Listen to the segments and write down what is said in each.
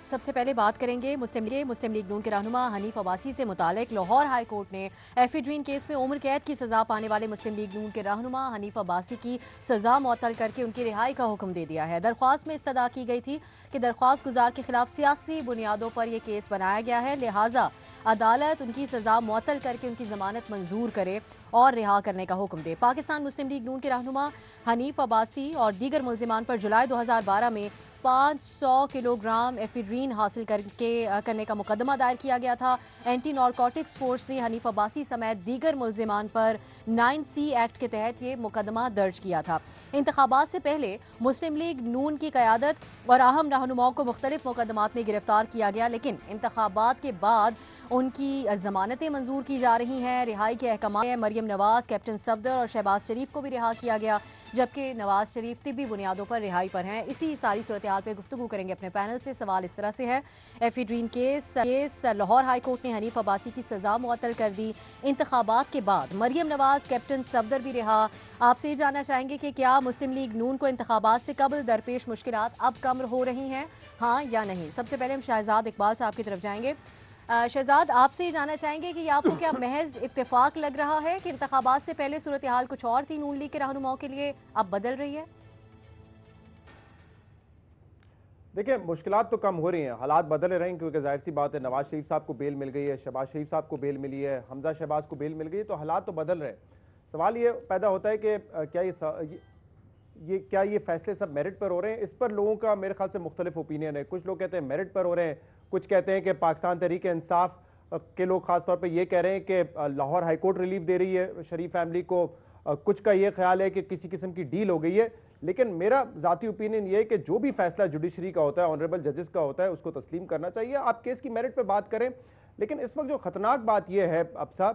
سب سے پہلے بات کریں گے مسلم لیگ نون کے رہنما حنیف عباسی سے متعلق۔ لاہور ہائی کورٹ نے ایفیڈرین کیس میں عمر قید کی سزا پانے والے مسلم لیگ نون کے رہنما حنیف عباسی کی سزا معطل کر کے ان کی رہائی کا حکم دے دیا ہے۔ درخواست میں استدعا کی گئی تھی کہ درخواست گزار کے خلاف سیاسی بنیادوں پر یہ کیس بنایا گیا ہے، لہٰذا عدالت ان کی سزا معطل کر کے ان کی ضمانت منظور کرے اور رہا کرنے کا حکم دے۔ پاکستان مسلم لیگ نون کے رہنما حنیف عباسی اور دیگر ملزمان پر جولائی 2012 میں 500 کلو گرام ایفیڈرین حاصل کرنے کا مقدمہ دائر کیا گیا تھا۔ اینٹی نارکوٹکس فورس نے حنیف عباسی سمیت دیگر ملزمان پر 9C ایکٹ کے تحت یہ مقدمہ درج کیا تھا۔ انتخابات سے پہلے مسلم لیگ نون کی قیادت اور اہم رہنماؤں کو مختلف مقدمات میں گرفتار کیا گیا، لیکن انتخابات کے بعد ان کی ضمانتیں منظور کی جا رہی ہیں۔ رہائی کے احکامات مریم نواز، کیپٹن صفدر اور شہباز شریف کو بھی رہا کیا گیا، جبکہ نواز شریف طبی بنیادوں پر رہائی پر ہیں۔ اسی ساری صورتحال پہ گفتگو کریں گے اپنے پینل سے۔ سوال اس طرح سے ہے، ephedrine case Lahore high court نے حنیف عباسی کی سزا معطل کر دی، انتخابات کے بعد مریم نواز، کیپٹن صفدر بھی رہا۔ آپ سے یہ جاننا چاہیں گے کہ کیا مسلم لیگ نون کو انتخابات سے قبل درپیش مشکلات اب کم ہو رہی ہیں، ہاں یا نہیں؟ سب سے پہلے ہم شہزاد اقبال صاحب کی طرف جائیں گے۔ شہزاد، آپ سے یہ جاننا چاہیں گے کہ آپ کو کیا محض اتفاق لگ رہا ہے کہ انتخابات سے پہلے صورتحال کچھ اور تھی نون لیگ کے رہنماؤں کے لیے، اب بدل رہی ہے؟ دیکھیں، مشکلات تو کم ہو رہی ہیں، حالات بدل رہے ہیں، کیونکہ ظاہر سی بات ہے نواز شریف صاحب کو بیل مل گئی ہے، شہباز شریف صاحب کو بیل ملی ہے، حمزہ شہباز کو بیل مل گئی ہے، تو حالات تو بدل رہے ہیں۔ سوال یہ پیدا ہوتا ہے کہ کیا یہ فیصلے سب میرٹ پر ہو رہے ہیں؟ اس پر لوگوں کا میرے خیال سے مختلف اوپینین ہے۔ کچھ لوگ کہتے ہیں میرٹ پر ہو رہے ہیں، کچھ کہتے ہیں کہ پاکستان تحریک انصاف کے لوگ خاص طور پہ یہ کہہ رہے ہیں کہ لاہور ہائی کورٹ ریلیف دے رہی ہے شریف فیملی کو، کچھ کا یہ خیال ہے کہ کسی قسم کی ڈیل ہو گئی ہے۔ لیکن میرا ذاتی اوپینین یہ ہے کہ جو بھی فیصلہ جوڈیشری کا ہوتا ہے، آنریبل ججز کا ہوتا ہے، اس کو تسلیم کرنا چاہیے۔ آپ کیس کی میرٹ پہ بات کریں، لیکن اس وقت جو خطرناک بات یہ ہے افسا،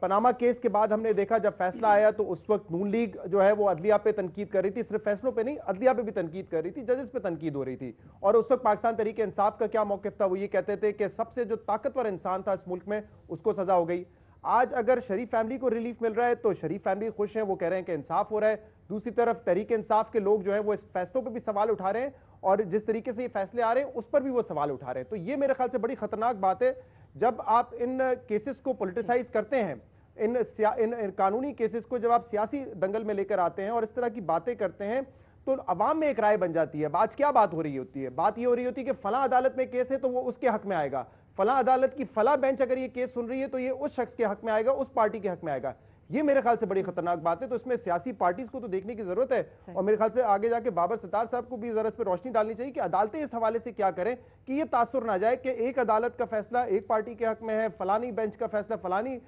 پاناما کیس کے بعد ہم نے دیکھا جب فیصلہ آیا تو اس وقت نون لیگ جو ہے وہ عدلیہ پہ تنقید کر رہی تھی، صرف فیصلوں پہ نہیں، عدلیہ پہ بھی تنقید کر رہی تھی، ججز پہ تنقید ہو رہی تھی۔ اور اس وقت پاکستان تحریک انصاف کا کیا موقف تھا؟ وہ یہ کہتے تھے کہ سب سے جو طاقتور انسان تھا اس ملک میں، اس کو سزا ہو گئی۔ آج اگر شریف فیملی کو ریلیف مل رہا ہے تو شریف فیملی خوش ہیں، وہ کہہ رہے ہیں کہ انصاف ہو رہا ہے۔ دوسری طرف تحریک انصاف کے لوگ جو ہیں وہ اس فیصلوں پہ بھی سوال اٹھا رہے ہیں، اور جس طریقے سے یہ فیصلے آ رہے ہیں اس پر بھی وہ سوال اٹھا رہے ہیں۔ تو یہ میرے خیال سے بڑی خطرناک بات ہے جب آپ ان کیسز کو پولیٹیسائز کرتے ہیں، ان قانونی کیسز کو جب آپ سیاسی دنگل میں لے کر آتے ہیں اور اس طرح کی باتیں کرتے ہیں تو عوام میں ایک رائے بن جاتی ہے۔ آج کیا بات ہو رہی ہوتی ہے؟ بات یہ ہو رہی ہوتی ہے کہ فلاں عدالت میں کیس ہے تو وہ اس کے حق میں آئے گا، فلاں عدالت کی فلاں بینچ اگر یہ کیس سن رہی ہے تو یہ اس شخص کے حق میں آئے گا، اس پارٹی کے حق میں آئے گا۔ یہ میرے خیال سے بڑی خطرناک بات ہے، تو اس میں سیاسی پارٹیز کو تو دیکھنے کی ضرورت ہے، اور میرے خیال سے آگے جا کے بابر ستار صاحب کو بھی ذرا اس پہ روشنی ڈالنی چاہیے کہ عدالتیں اس حوالے سے کیا کریں کہ یہ تاثر نہ جائے کہ ایک عدالت کا فیصلہ ایک پارٹی کے حق میں ہے، فلانی بینچ کا فیصلہ فلانی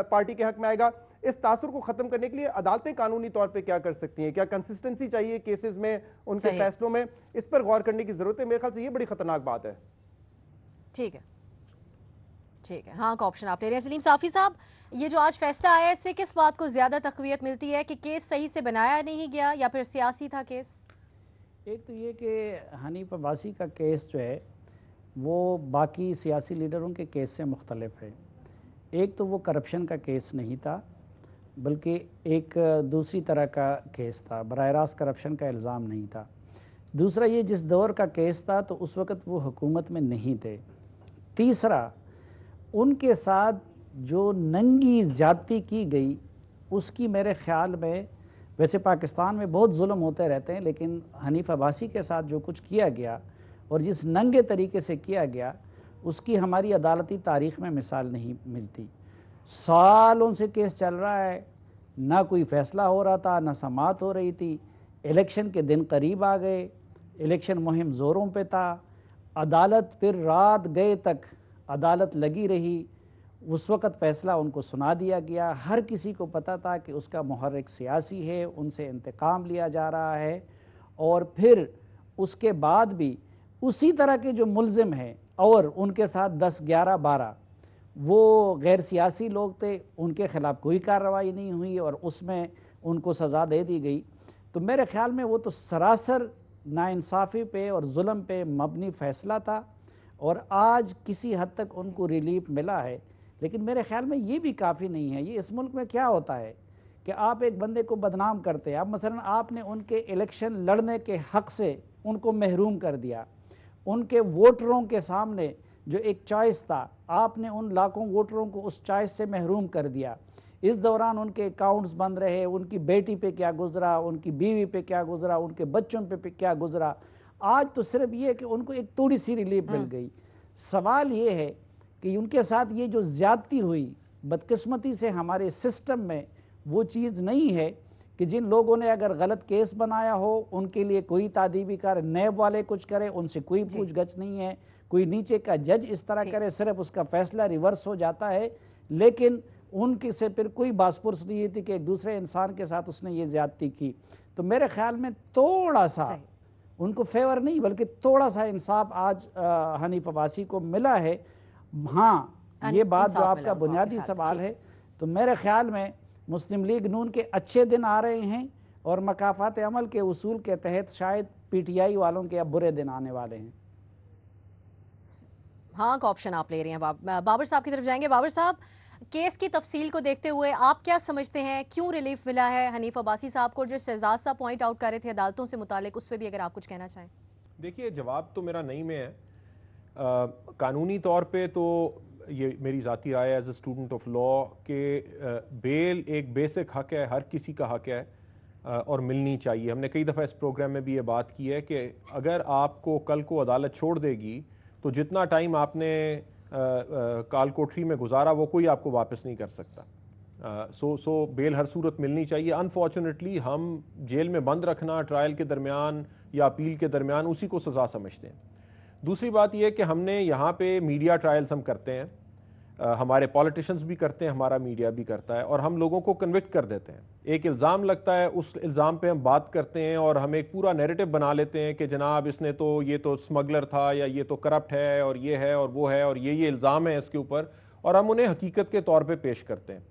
پارٹی کے حق میں آئے گا۔ اس تاثر کو ختم کرنے کے لیے عدالتیں قانونی طور پہ کیا کر سکتی ہیں؟ کیا کنسسٹنسی چاہیے کیسز میں، ان کے فیصلوں میں؟ اس پر غور کرنے کی ضرورت ہے۔ میرے خیال سے یہ بڑی خطرناک بات ہے۔ ٹھیک ہے، ٹھیک ہے، ہاں کا آپشن آپ لے رہے ہیں۔ سلیم صافی صاحب، یہ جو آج فیصلہ آیا ہے اس سے کس بات کو زیادہ تقویت ملتی ہے کہ کیس صحیح سے بنایا نہیں گیا یا پھر سیاسی تھا کیس؟ ایک تو یہ کہ حنیف عباسی کا کیس جو ہے وہ باقی سیاسی لیڈروں کے کیس سے مختلف ہے۔ ایک تو وہ کرپشن کا کیس نہیں تھا، بلکہ ایک دوسری طرح کا کیس تھا، براہ راست کرپشن کا الزام نہیں تھا۔ دوسرا یہ جس دور کا کیس تھا تو اس وقت وہ حکومت میں نہیں تھے۔ تیسرا، ان کے ساتھ جو ننگی زیادتی کی گئی اس کی میرے خیال میں، ویسے پاکستان میں بہت ظلم ہوتے رہتے ہیں، لیکن حنیف عباسی کے ساتھ جو کچھ کیا گیا اور جس ننگے طریقے سے کیا گیا اس کی ہماری عدالتی تاریخ میں مثال نہیں ملتی۔ سالوں سے کیس چل رہا ہے، نہ کوئی فیصلہ ہو رہا تھا، نہ سماعت ہو رہی تھی۔ الیکشن کے دن قریب آ گئے، الیکشن مہم زوروں پہ تھا، عدالت پھر رات گئے تک عدالت لگی رہی، اس وقت فیصلہ ان کو سنا دیا گیا۔ ہر کسی کو پتہ تھا کہ اس کا محرک سیاسی ہے، ان سے انتقام لیا جا رہا ہے، اور پھر اس کے بعد بھی اسی طرح کے جو ملزم ہیں اور ان کے ساتھ 10 11 12 وہ غیر سیاسی لوگ تھے، ان کے خلاف کوئی کارروائی نہیں ہوئی اور اس میں ان کو سزا دے دی گئی۔ تو میرے خیال میں وہ تو سراسر ناانصافی پہ اور ظلم پہ مبنی فیصلہ تھا، اور آج کسی حد تک ان کو ریلیف ملا ہے، لیکن میرے خیال میں یہ بھی کافی نہیں ہے۔ یہ اس ملک میں کیا ہوتا ہے کہ آپ ایک بندے کو بدنام کرتے ہیں، اب مثلا آپ نے ان کے الیکشن لڑنے کے حق سے ان کو محروم کر دیا، ان کے ووٹروں کے سامنے جو ایک چوائس تھا، آپ نے ان لاکھوں ووٹروں کو اس چوائس سے محروم کر دیا۔ اس دوران ان کے اکاؤنٹس بند رہے، ان کی بیٹی پہ کیا گزرا، ان کی بیوی پہ کیا گزرا، ان کے بچوں پہ کیا گزرا۔ آج تو صرف یہ کہ ان کو ایک تھوڑی سی ریلیف مل گئی۔ سوال یہ ہے کہ ان کے ساتھ یہ جو زیادتی ہوئی، بدقسمتی سے ہمارے سسٹم میں وہ چیز نہیں ہے کہ جن لوگوں نے اگر غلط کیس بنایا ہو ان کے لیے کوئی تعدیبی کار، نیب والے کچھ کرے، ان سے کوئی پوچھ گچھ نہیں ہے، کوئی نیچے کا جج اس طرح کرے، صرف اس کا فیصلہ ریورس ہو جاتا ہے، لیکن ان کے سے پھر کوئی باس پرس نہیں تھی کہ ایک دوسرے انسان کے ساتھ اس نے یہ زیادتی کی۔ تو میرے خیال میں تھوڑا سا ان کو فیور نہیں بلکہ تھوڑا سا انصاف آج حنیف عباسی کو ملا ہے۔ ہاں، یہ بات جو آپ کا بنیادی سوال ہے، تو میرے خیال میں مسلم لیگ نون کے اچھے دن آ رہے ہیں اور مکافات عمل کے اصول کے تحت شاید پی ٹی آئی والوں کے اب برے دن آنے والے ہیں۔ ہاں کا آپشن آپ لے رہے ہیں۔ بابر صاحب کی طرف جائیں گے۔ بابر صاحب، کیس کی تفصیل کو دیکھتے ہوئے آپ کیا سمجھتے ہیں، کیوں ریلیف ملا ہے حنیف عباسی صاحب کو؟ جو شہزاد صاحب پوائنٹ آؤٹ کر رہے تھے عدالتوں سے متعلق، اس پہ بھی اگر آپ کچھ کہنا چاہیں۔ دیکھیے، جواب تو میرا نہیں میں ہے۔ قانونی طور پہ تو یہ میری ذاتی رائے as a student of law کہ بیل ایک بیسک حق ہے، ہر کسی کا حق ہے اور ملنی چاہیے۔ ہم نے کئی دفعہ اس پروگرام میں بھی یہ بات کی ہے کہ اگر آپ کو کل کو عدالت چھوڑ دے گی تو جتنا ٹائم آپ نے کال کوٹری میں گزارا وہ کوئی آپ کو واپس نہیں کر سکتا۔ سو بیل ہر صورت ملنی چاہیے۔ انفارچونیٹلی ہم جیل میں بند رکھنا ٹرائل کے درمیان یا اپیل کے درمیان اسی کو سزا سمجھتے ہیں۔ دوسری بات یہ کہ ہم نے یہاں پہ میڈیا ٹرائلز ہم کرتے ہیں، ہمارے پولیٹیشنز بھی کرتے ہیں، ہمارا میڈیا بھی کرتا ہے، اور ہم لوگوں کو کنوکٹ کر دیتے ہیں۔ ایک الزام لگتا ہے، اس الزام پہ ہم بات کرتے ہیں اور ہم ایک پورا نیریٹو بنا لیتے ہیں کہ جناب اس نے تو یہ تو اسمگلر تھا، یا یہ تو کرپٹ ہے، اور یہ ہے اور وہ ہے، اور یہ الزام ہے اس کے اوپر، اور ہم انہیں حقیقت کے طور پہ پیش کرتے ہیں،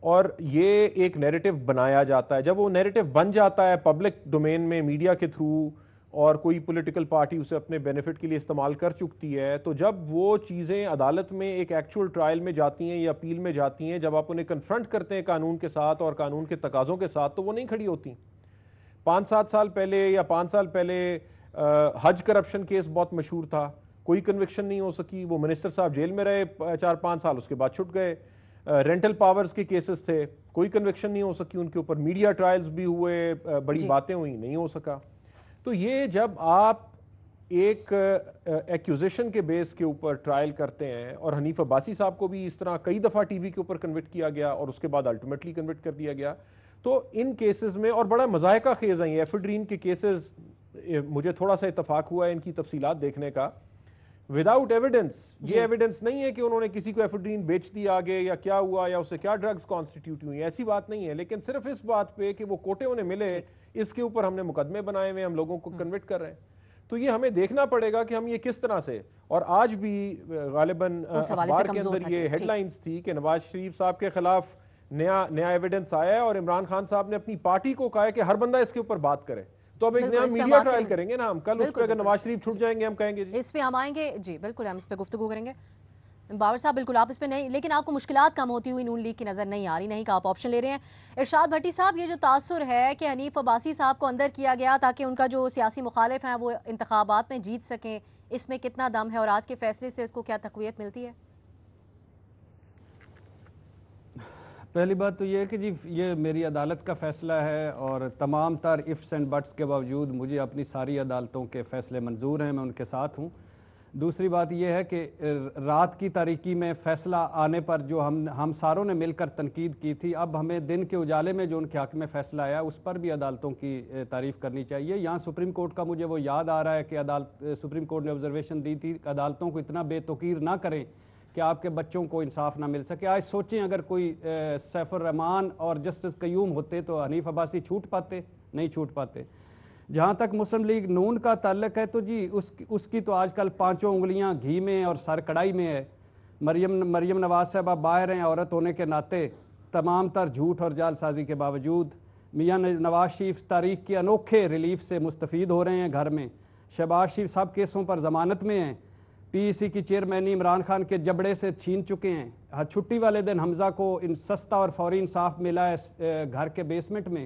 اور یہ ایک نیریٹو بنایا جاتا ہے۔ جب وہ نیریٹو بن جاتا ہے پبلک ڈومین میں میڈیا کے تھرو، اور کوئی پولیٹیکل پارٹی اسے اپنے بینیفٹ کے لیے استعمال کر چکتی ہے، تو جب وہ چیزیں عدالت میں ایک ایکچول ٹرائل میں جاتی ہیں یا اپیل میں جاتی ہیں، جب آپ انہیں کنفرنٹ کرتے ہیں قانون کے ساتھ اور قانون کے تقاضوں کے ساتھ، تو وہ نہیں کھڑی ہوتی۔ 5-7 سال پہلے یا 5 سال پہلے حج کرپشن کیس بہت مشہور تھا، کوئی کنوکشن نہیں ہو سکی، وہ منسٹر صاحب جیل میں رہے 4-5 سال، اس کے بعد چھٹ گئے۔ رینٹل پاورز کے کیسز تھے، کوئی کنوکشن نہیں ہو سکی ان کے اوپر، میڈیا ٹرائلز بھی ہوئے، بڑی باتیں ہوئیں، نہیں ہو سکا۔ تو یہ جب آپ ایک ایکیوزیشن کے بیس کے اوپر ٹرائل کرتے ہیں، اور حنیف عباسی صاحب کو بھی اس طرح کئی دفعہ ٹی وی کے اوپر کنوکٹ کیا گیا اور اس کے بعد الٹیمیٹلی کنوکٹ کر دیا گیا، تو ان کیسز میں، اور بڑا مذائقہ خیز ہیں یہ ایفیڈرین کے کیسز، مجھے تھوڑا سا اتفاق ہوا ہے ان کی تفصیلات دیکھنے کا، وداؤٹ ایویڈنس۔ یہ ایویڈنس نہیں ہے کہ انہوں نے کسی کو ایفیڈرین بیچ دیا آگے، یا کیا ہوا، یا اسے کیا ڈرگز کانسٹیٹیوٹ ہوئی، ایسی بات نہیں ہے، لیکن صرف اس بات پہ کہ وہ کوٹے انہیں ملے، اس کے اوپر ہم نے مقدمے بنائے ہوئے، ہم لوگوں کو کنوٹ کر رہے ہیں۔ تو یہ ہمیں دیکھنا پڑے گا کہ ہم یہ کس طرح سے، اور آج بھی غالباً اخبار کے اندر یہ ہیڈ لائنز تھی کہ نواز شریف صاحب کے خلاف نیا ایویڈنس آیا ہے، اور عمران خان صاحب نے اپنی پارٹی کو کہا ہے کہ ہر بندہ اس کے اوپر بات کرے۔ تو اب ایک نیا میڈیا ٹرائل کریں گے نا ہم، کل اس پہ اگر نواز شریف چھوٹ جائیں گے ہم کہیں گے جی اس پہ ہم آئیں گے، جی بالکل ہم اس پہ گفتگو کریں گے۔ بابر صاحب بالکل آپ اس پہ نہیں، لیکن آپ کو مشکلات کم ہوتی ہوئی نون لیگ کی نظر نہیں آ رہی، نہیں کہ آپ آپشن لے رہے ہیں۔ ارشاد بھٹی صاحب، یہ جو تاثر ہے کہ حنیف عباسی صاحب کو اندر کیا گیا تاکہ ان کا جو سیاسی مخالف ہیں وہ انتخابات میں جیت سکیں، اس میں کتنا دم ہے، اور آج کے فیصلے سے اس کو کیا تقویت ملتی ہے؟ پہلی بات تو یہ ہے کہ جی یہ میری عدالت کا فیصلہ ہے، اور تمام تر ifs اینڈ بٹس کے باوجود مجھے اپنی ساری عدالتوں کے فیصلے منظور ہیں، میں ان کے ساتھ ہوں۔ دوسری بات یہ ہے کہ رات کی تاریکی میں فیصلہ آنے پر جو ہم ساروں نے مل کر تنقید کی تھی، اب ہمیں دن کے اجالے میں جو ان کے حق میں فیصلہ آیا اس پر بھی عدالتوں کی تعریف کرنی چاہیے۔ یہاں سپریم کورٹ کا مجھے وہ یاد آ رہا ہے کہ سپریم کورٹ نے آبزرویشن دی تھی کہ عدالتوں کو اتنا بے توقیر نہ کریں کہ آپ کے بچوں کو انصاف نہ مل سکے۔ آج سوچیں اگر کوئی سیف الرحمان اور جسٹس قیوم ہوتے تو حنیف عباسی چھوٹ پاتے؟ نہیں چھوٹ پاتے۔ جہاں تک مسلم لیگ نون کا تعلق ہے تو جی اس کی تو آج کل 5 انگلیاں گھی میں اور سر کڑائی میں ہے۔ مریم نواز صاحبہ باہر ہیں عورت ہونے کے ناطے، تمام تر جھوٹ اور جعل سازی کے باوجود۔ میاں نواز شریف تاریخ کے انوکھے ریلیف سے مستفید ہو رہے ہیں گھر میں۔ شہباز شریف سب کیسوں پر ضمانت میں ہیں۔ پی ای سی کی چیئرمینی عمران خان کے جبڑے سے چھین چکے ہیں۔ چھٹی والے دن حمزہ کو سستا اور فوری انصاف ملا ہے گھر کے بیسمنٹ میں۔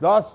10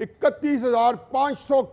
31,500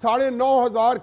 9,500